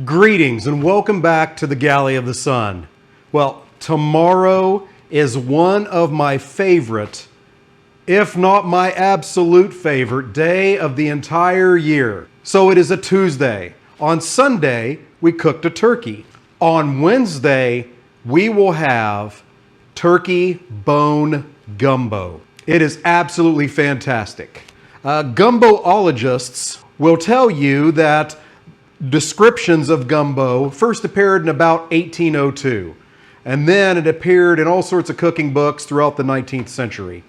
Greetings and welcome back to the Galley of the Sun. Well, tomorrow is one of my favorite, if not my absolute favorite, day of the entire year. So it is a Tuesday. On Sunday, we cooked a turkey. On Wednesday, we will have Turkey Bone Gumbo. It is absolutely fantastic. Gumboologists will tell you that descriptions of gumbo first appeared in about 1802, and then it appeared in all sorts of cooking books throughout the 19th century.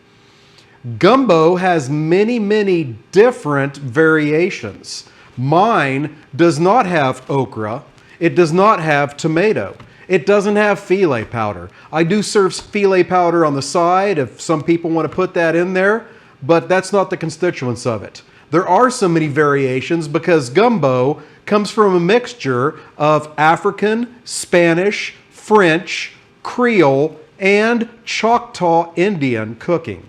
Gumbo has many different variations. Mine does not have okra. It does not have tomato. It doesn't have filet powder. I do serve filet powder on the side if some people want to put that in there, but that's not the constituents of it. There are so many variations because gumbo comes from a mixture of African, Spanish, French, Creole, and Choctaw Indian cooking.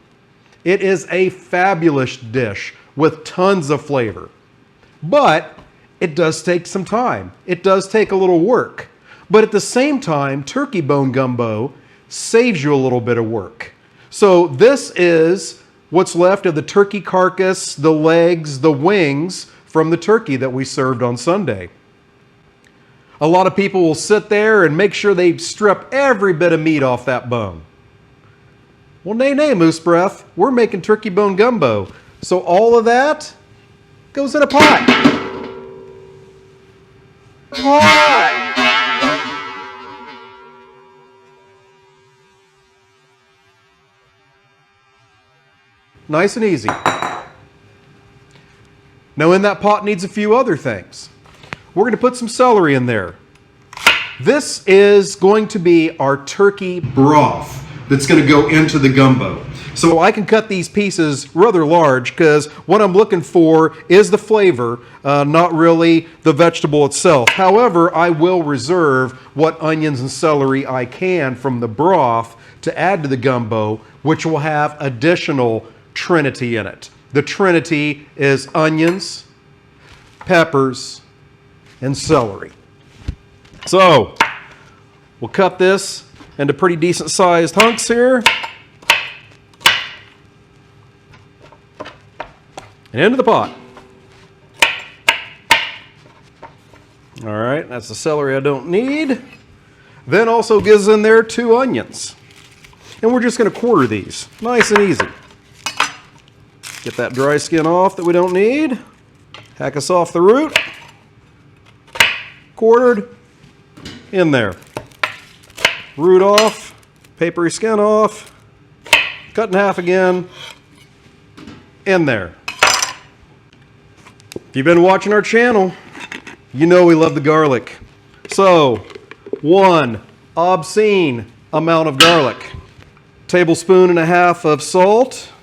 It is a fabulous dish with tons of flavor. But it does take some time. It does take a little work. But at the same time, turkey bone gumbo saves you a little bit of work. So this is what's left of the turkey carcass, the legs, the wings from the turkey that we served on Sunday. A lot of people will sit there and make sure they strip every bit of meat off that bone. Well, nay, Moose Breath. We're making turkey bone gumbo. So all of that goes in a pot. Nice and easy. Now in that pot needs a few other things. We're going to put some celery in there. This is going to be our turkey broth that's going to go into the gumbo. So I can cut these pieces rather large because what I'm looking for is the flavor, not really the vegetable itself. However, I will reserve what onions and celery I can from the broth to add to the gumbo, which will have additional Trinity in it. The Trinity is onions, peppers, and celery. So we'll cut this into pretty decent sized hunks here. And into the pot. All right, that's the celery I don't need. Then also gives in there 2 onions. And we're just going to quarter these, nice and easy. Get that dry skin off that we don't need. Hack us off the root. Quartered. In there. Root off. Papery skin off. Cut in half again. In there. If you've been watching our channel, you know we love the garlic. So, 1 obscene amount of garlic. 1.5 tablespoons of salt. 1.5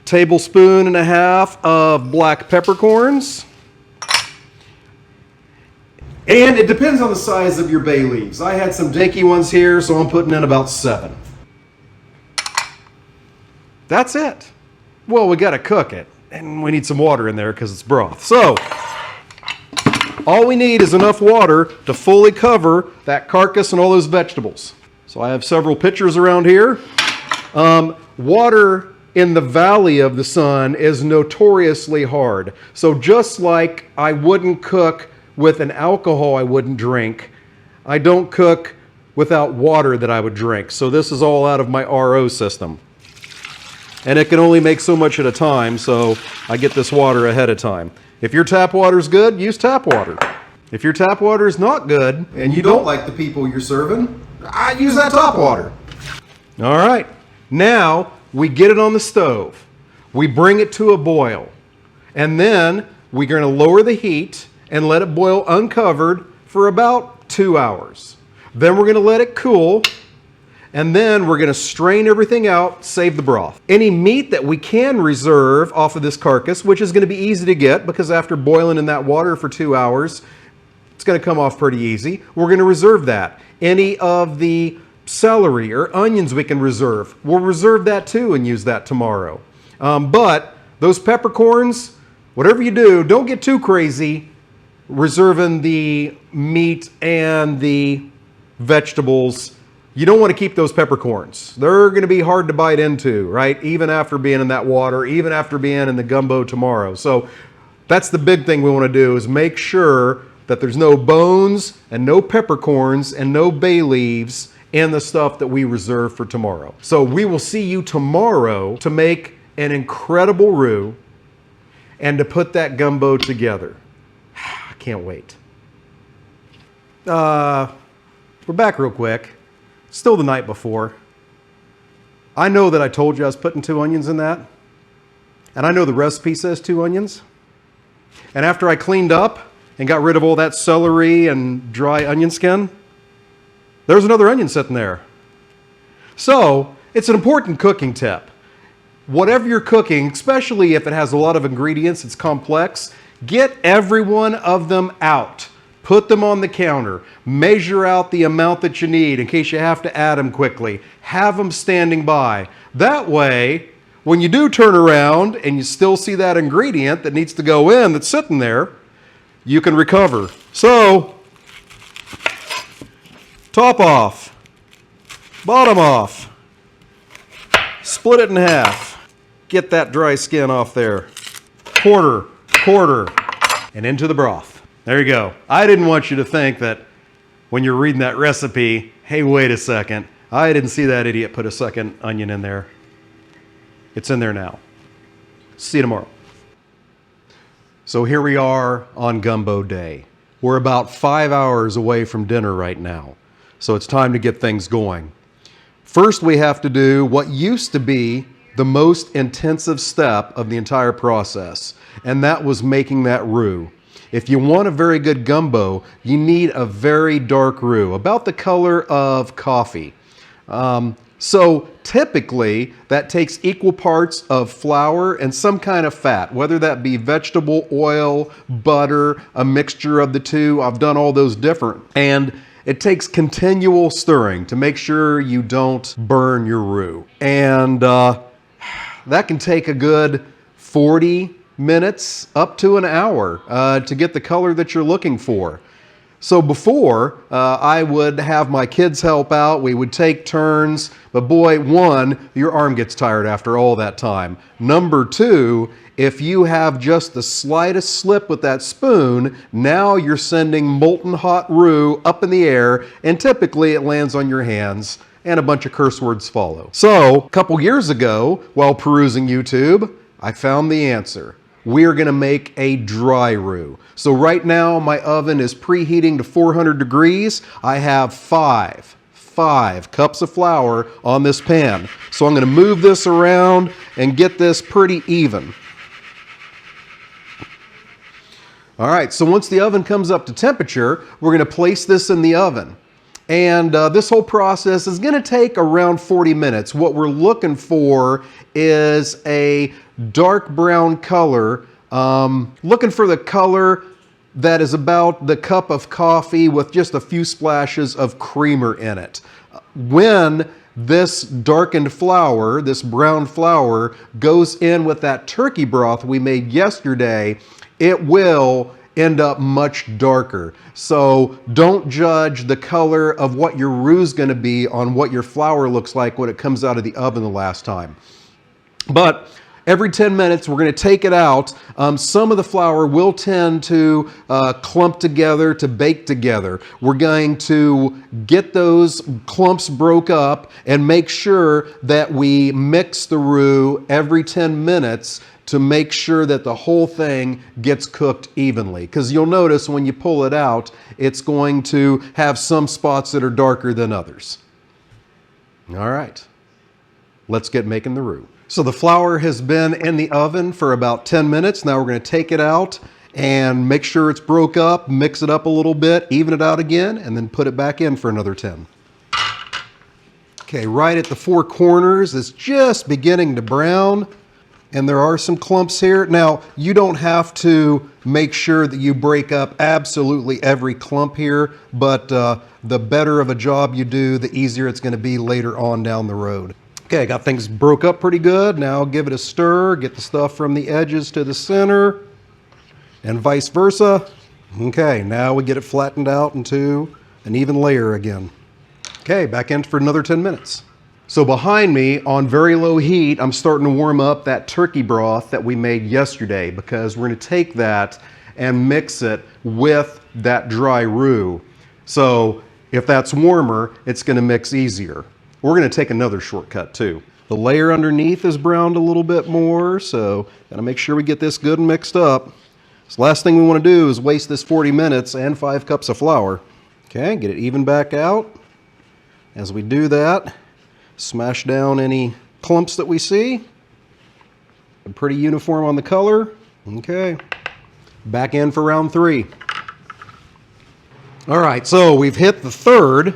tablespoons of black peppercorns. And it depends on the size of your bay leaves. I had some dinky ones here, so I'm putting in about 7. That's it. Well, we got to cook it, and we need some water in there because it's broth. So, all we need is enough water to fully cover that carcass and all those vegetables. So I have several pitchers around here. Water in the Valley of the Sun is notoriously hard. So just like I wouldn't cook with an alcohol I wouldn't drink, I don't cook without water that I would drink. So this is all out of my RO system. And it can only make so much at a time, so I get this water ahead of time. If your tap water's good, use tap water. If your tap water is not good, and you don't like the people you're serving, I use that tap water. All right, now we get it on the stove. We bring it to a boil. And then we're going to lower the heat and let it boil uncovered for about 2 hours. Then we're going to let it cool. And then we're going to strain everything out, save the broth. Any meat that we can reserve off of this carcass, which is going to be easy to get because after boiling in that water for 2 hours, it's going to come off pretty easy. We're going to reserve that. Any of the celery or onions we can reserve, we'll reserve that too and use that tomorrow. But those peppercorns, whatever you do, don't get too crazy. reserving the meat and the vegetables, you don't want to keep those peppercorns. They're going to be hard to bite into, right? Even after being in that water, even after being in the gumbo tomorrow. So that's the big thing we want to do, is make sure that there's no bones and no peppercorns and no bay leaves in the stuff that we reserve for tomorrow. So we will see you tomorrow to make an incredible roux and to put that gumbo together. I can't wait. We're back real quick. Still the night before. I know that I told you I was putting 2 onions in that. And I know the recipe says 2 onions. And after I cleaned up and got rid of all that celery and dry onion skin, there's another onion sitting there. So it's an important cooking tip. Whatever you're cooking, especially if it has a lot of ingredients, it's complex, get every one of them out. Put them on the counter. Measure out the amount that you need in case you have to add them quickly. Have them standing by. That way, when you do turn around and you still see that ingredient that needs to go in that's sitting there, you can recover. So, top off, bottom off, split it in half, get that dry skin off there, quarter, and into the broth. There you go. I didn't want you to think that when you're reading that recipe, hey, wait a second, I didn't see that idiot put a second onion in there. It's in there now. See you tomorrow. So here we are on gumbo day. We're about 5 hours away from dinner right now. So it's time to get things going. First, we have to do what used to be the most intensive step of the entire process, and that was making that roux. If you want a very good gumbo, you need a very dark roux, about the color of coffee. So typically, that takes equal parts of flour and some kind of fat, whether that be vegetable oil, butter, a mixture of the two. I've done all those different. And it takes continual stirring to make sure you don't burn your roux. And that can take a good 40 minutes up to an hour to get the color that you're looking for. So before, I would have my kids help out. We would take turns. But boy, one, your arm gets tired after all that time. Number two, if you have just the slightest slip with that spoon, now you're sending molten hot roux up in the air, and typically it lands on your hands and a bunch of curse words follow. So a couple years ago, while perusing YouTube, I found the answer. We're going to make a dry roux. So right now my oven is preheating to 400 degrees. I have five cups of flour on this pan. So I'm going to move this around and get this pretty even. All right, so once the oven comes up to temperature, we're going to place this in the oven. And this whole process is going to take around 40 minutes. What we're looking for is a dark brown color, looking for the color that is about the cup of coffee with just a few splashes of creamer in it. When this darkened flour, this brown flour, goes in with that turkey broth we made yesterday, it will end up much darker. So don't judge the color of what your roux is going to be on what your flour looks like when it comes out of the oven the last time. But every 10 minutes, we're going to take it out. Some of the flour will tend to clump together, to bake together. We're going to get those clumps broke up and make sure that we mix the roux every 10 minutes to make sure that the whole thing gets cooked evenly. Because you'll notice when you pull it out, it's going to have some spots that are darker than others. All right, let's get making the roux. So the flour has been in the oven for about 10 minutes. Now we're going to take it out and make sure it's broke up, mix it up a little bit, even it out again, and then put it back in for another 10. Okay, right at the four corners, it's just beginning to brown, and there are some clumps here. Now, you don't have to make sure that you break up absolutely every clump here, but the better of a job you do, the easier it's going to be later on down the road. Okay, got things broke up pretty good. Now give it a stir, get the stuff from the edges to the center, and vice versa. Okay, now we get it flattened out into an even layer again. Okay, back in for another 10 minutes. So behind me on very low heat, I'm starting to warm up that turkey broth that we made yesterday, because we're going to take that and mix it with that dry roux. So if that's warmer, it's going to mix easier. We're going to take another shortcut too. The layer underneath is browned a little bit more, so got to make sure we get this good and mixed up. So last thing we want to do is waste this 40 minutes and 5 cups of flour. Okay, get it even back out. As we do that, smash down any clumps that we see. Pretty uniform on the color. Okay, back in for round 3. All right, so we've hit the third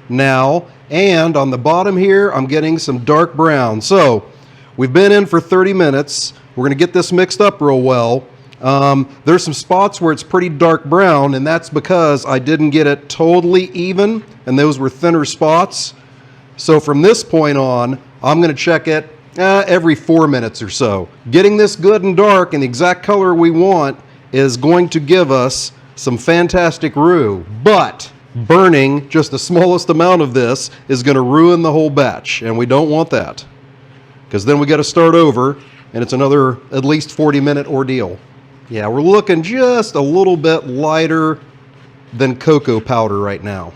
now, and on the bottom here, I'm getting some dark brown. So we've been in for 30 minutes. We're gonna get this mixed up real well. There's some spots where it's pretty dark brown, and that's because I didn't get it totally even, and those were thinner spots. So from this point on, I'm going to check it every 4 minutes or so. Getting this good and dark and the exact color we want is going to give us some fantastic roux, but burning just the smallest amount of this is going to ruin the whole batch, and we don't want that, because then we got to start over, and it's another at least 40-minute ordeal. Yeah, we're looking just a little bit lighter than cocoa powder right now.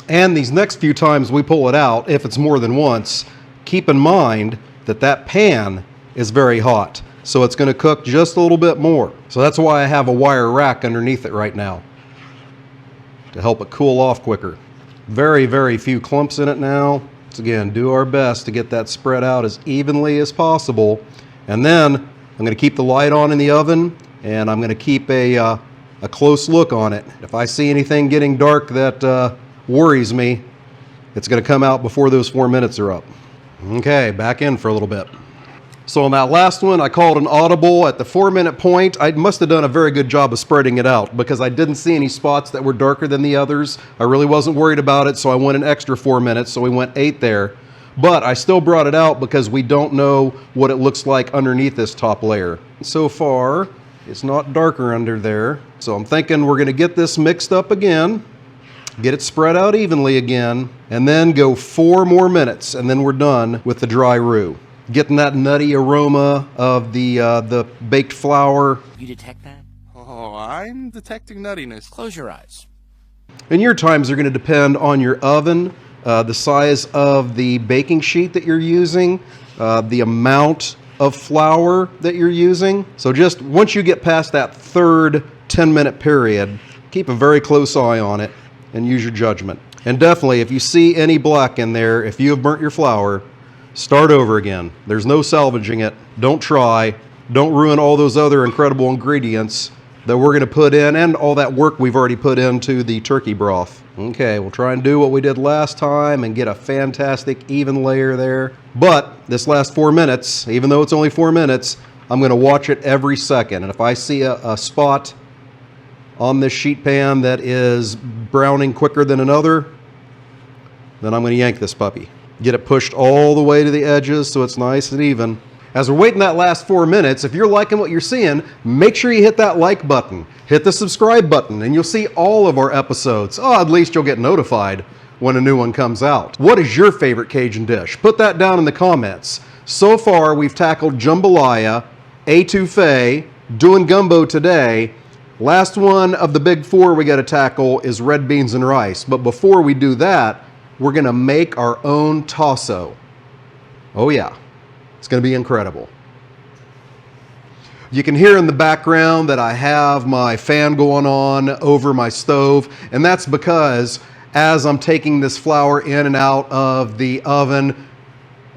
And these next few times we pull it out, if it's more than once, keep in mind that that pan is very hot. So it's going to cook just a little bit more. So that's why I have a wire rack underneath it right now, to help it cool off quicker. Very, very few clumps in it now. So again, do our best to get that spread out as evenly as possible. And then I'm going to keep the light on in the oven, and I'm going to keep a close look on it. If I see anything getting dark that worries me, it's going to come out before those 4 minutes are up. Okay, back in for a little bit. So on that last one, I called an audible at the 4-minute point. I must have done a very good job of spreading it out, because I didn't see any spots that were darker than the others. I really wasn't worried about it, so I went an extra 4 minutes, so we went 8 there. But I still brought it out because we don't know what it looks like underneath this top layer. So far, it's not darker under there. So I'm thinking we're going to get this mixed up again, get it spread out evenly again, and then go 4 more minutes, and then we're done with the dry roux. Getting that nutty aroma of the baked flour. You detect that? Oh, I'm detecting nuttiness. Close your eyes. And your times are going to depend on your oven, the size of the baking sheet that you're using, the amount of flour that you're using. So just once you get past that third 10-minute period, keep a very close eye on it and use your judgment. And definitely, if you see any black in there, if you have burnt your flour, start over again. There's no salvaging it. Don't try. Don't ruin all those other incredible ingredients that we're going to put in, and all that work we've already put into the turkey broth. Okay, we'll try and do what we did last time and get a fantastic even layer there. But this last 4 minutes, even though it's only 4 minutes, I'm going to watch it every second. And if I see a spot on this sheet pan that is browning quicker than another, then I'm going to yank this puppy. Get it pushed all the way to the edges so it's nice and even. As we're waiting that last 4 minutes, if you're liking what you're seeing, make sure you hit that like button. Hit the subscribe button, and you'll see all of our episodes. Oh, at least you'll get notified when a new one comes out. What is your favorite Cajun dish? Put that down in the comments. So far, we've tackled jambalaya, etouffee, doing gumbo today. Last one of the big 4 we got to tackle is red beans and rice. But before we do that, we're going to make our own tasso. Oh yeah, it's going to be incredible. You can hear in the background that I have my fan going on over my stove, and that's because as I'm taking this flour in and out of the oven,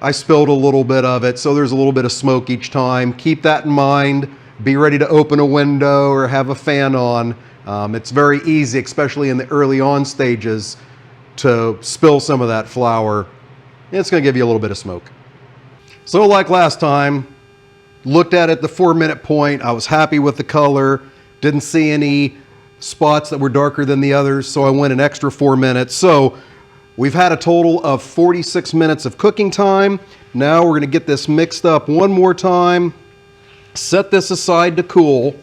I spilled a little bit of it, so there's a little bit of smoke each time. Keep that in mind. Be ready to open a window or have a fan on. It's very easy, especially in the early on stages, to spill some of that flour. It's going to give you a little bit of smoke. So like last time, looked at it the 4-minute point. I was happy with the color. Didn't see any spots that were darker than the others, so I went an extra 4 minutes. So we've had a total of 46 minutes of cooking time. Now we're going to get this mixed up one more time. Set this aside to cool.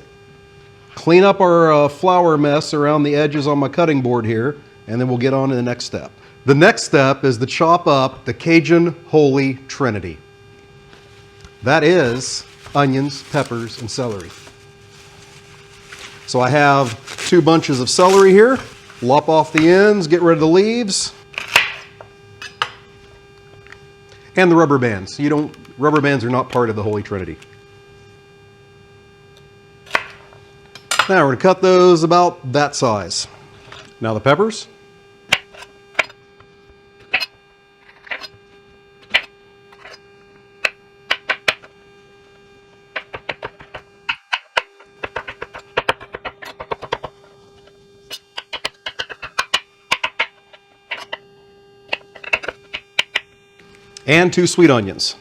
Clean up our flour mess around the edges on my cutting board here, and then we'll get on to the next step. The next step is to chop up the Cajun Holy Trinity. That is onions, peppers, and celery. So I have 2 bunches of celery here. Lop off the ends, get rid of the leaves. And the rubber bands. Rubber bands are not part of the Holy Trinity. Now we're going to cut those about that size. Now the peppers. And 2 sweet onions.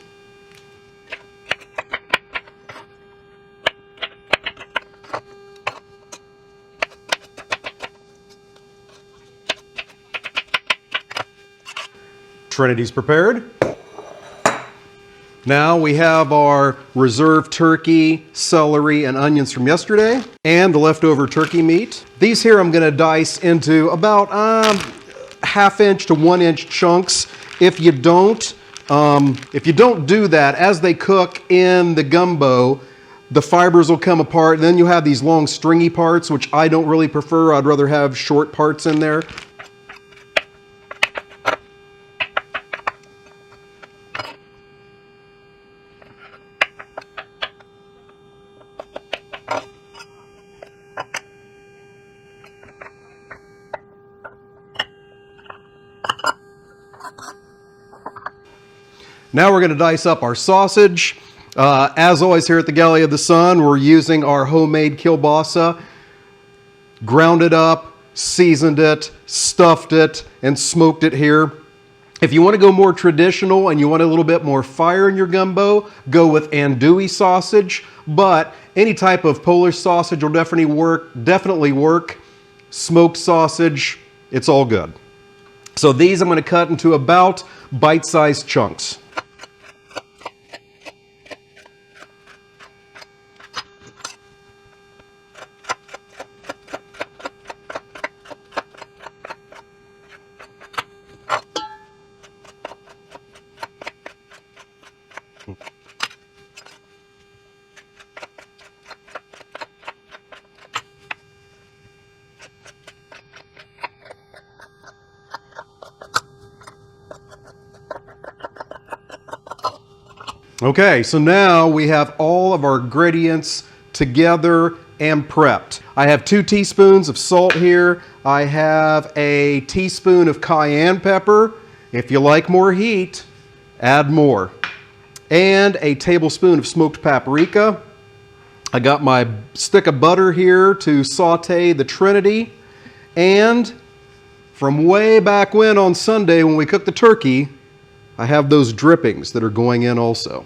Trinity's prepared. Now we have our reserved turkey, celery, and onions from yesterday, and the leftover turkey meat. These here I'm going to dice into about 1/2 inch to 1 inch chunks. If you don't do that, as they cook in the gumbo, the fibers will come apart, and then you'll have these long stringy parts, which I don't really prefer. I'd rather have short parts in there. Now we're going to dice up our sausage. As always here at the Galley of the Sun, we're using our homemade kielbasa. Ground it up, seasoned it, stuffed it, and smoked it here. If you want to go more traditional and you want a little bit more fire in your gumbo, go with andouille sausage. But any type of Polish sausage will definitely work. Smoked sausage, it's all good. So these I'm going to cut into about bite-sized chunks. Okay, so now we have all of our ingredients together and prepped. I have 2 teaspoons of salt here. I have a teaspoon of cayenne pepper. If you like more heat, add more. And a tablespoon of smoked paprika. I got my stick of butter here to saute the Trinity. And from way back when on Sunday when we cooked the turkey, I have those drippings that are going in also.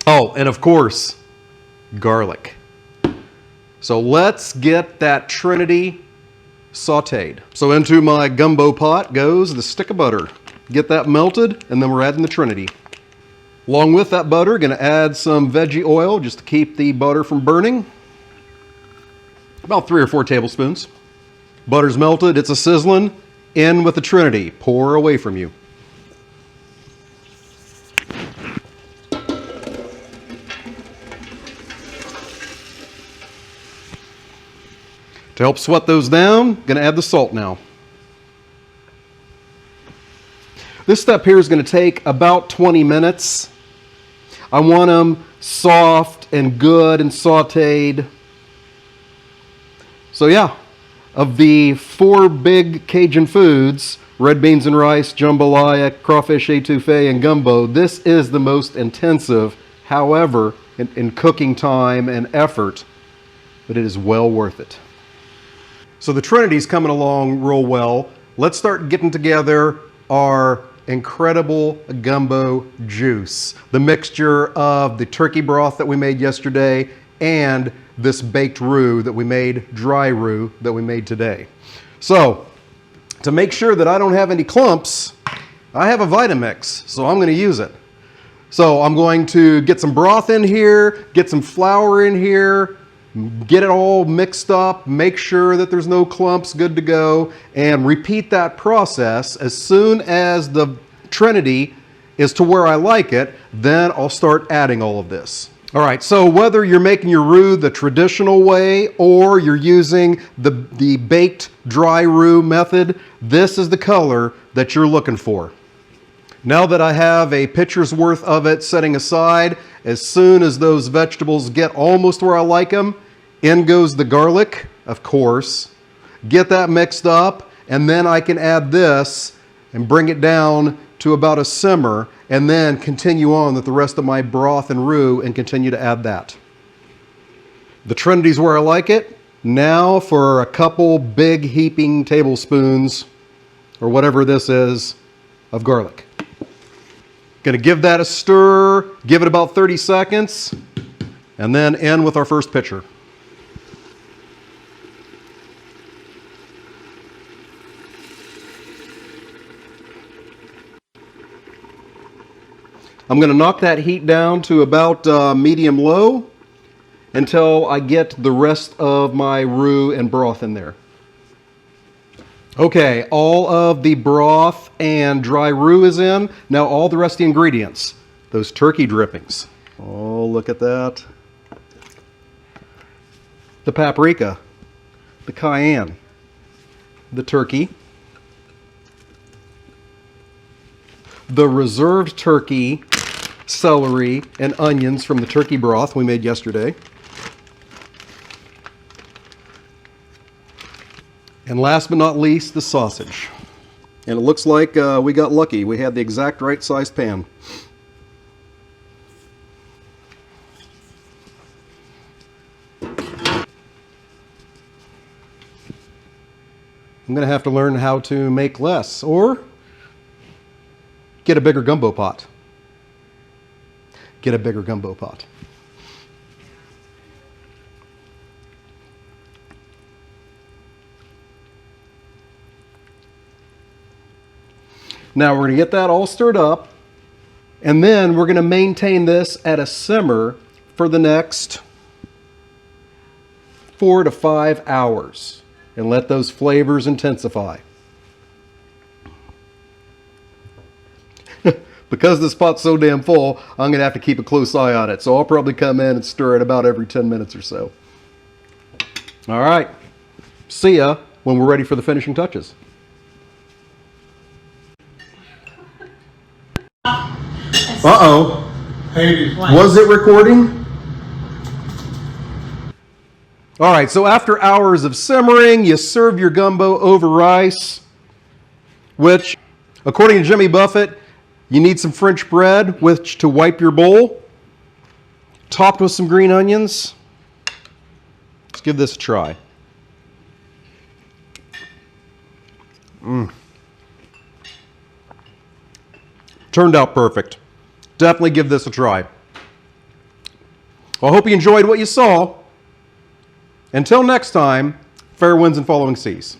Oh, and of course, garlic. So let's get that Trinity sauteed. So into my gumbo pot goes the stick of butter. Get that melted, and then we're adding the Trinity. Along with that butter, gonna add some veggie oil just to keep the butter from burning. About 3 or 4 tablespoons. Butter's melted, it's a sizzling. In with the Trinity. Pour away from you. To help sweat those down, going to add the salt now. This step here is going to take about 20 minutes. I want them soft and good and sauteed. So yeah, of the 4 big Cajun foods, red beans and rice, jambalaya, crawfish etouffee, and gumbo, this is the most intensive, however, in cooking time and effort, but it is well worth it. So the Trinity's coming along real well. Let's start getting together our incredible gumbo juice. The mixture of the turkey broth that we made yesterday and this baked roux that we made, dry roux that we made today. So to make sure that I don't have any clumps, I have a Vitamix, so I'm going to use it. So I'm going to get some broth in here, get some flour in here, Get it all mixed up, make sure that there's no clumps, good to go, and repeat that process. As soon as the Trinity is to where I like it, then I'll start adding all of this. All right, so whether you're making your roux the traditional way or you're using the baked dry roux method, this is the color that you're looking for. Now that I have a pitcher's worth of it setting aside, as soon as those vegetables get almost where I like them, in goes the garlic, of course. Get that mixed up, and then I can add this and bring it down to about a simmer, and then continue on with the rest of my broth and roux and continue to add that. The Trinity's where I like it. Now for a couple big heaping tablespoons, or whatever this is, of garlic. Gonna give that a stir, give it about 30 seconds, and then end with our first pitcher. I'm gonna knock that heat down to about medium-low until I get the rest of my roux and broth in there. Okay, all of the broth and dry roux is in. Now all the rest of the ingredients, those turkey drippings. Oh, look at that. The paprika, the cayenne, the turkey, the reserved turkey, celery, and onions from the turkey broth we made yesterday. And last but not least, the sausage. And it looks like we got lucky. We had the exact right size pan. I'm going to have to learn how to make less, or get a bigger gumbo pot. Get a bigger gumbo pot. Now we're going to get that all stirred up, and then we're going to maintain this at a simmer for the next 4 to 5 hours and let those flavors intensify. Because this pot's so damn full, I'm going to have to keep a close eye on it. So I'll probably come in and stir it about every 10 minutes or so. All right. See ya when we're ready for the finishing touches. Uh-oh. Was it recording? All right, so after hours of simmering, you serve your gumbo over rice, which, according to Jimmy Buffett, you need some French bread with which to wipe your bowl, topped with some green onions. Let's give this a try. Turned out perfect. Definitely give this a try. Well, I hope you enjoyed what you saw. Until next time, fair winds and following seas.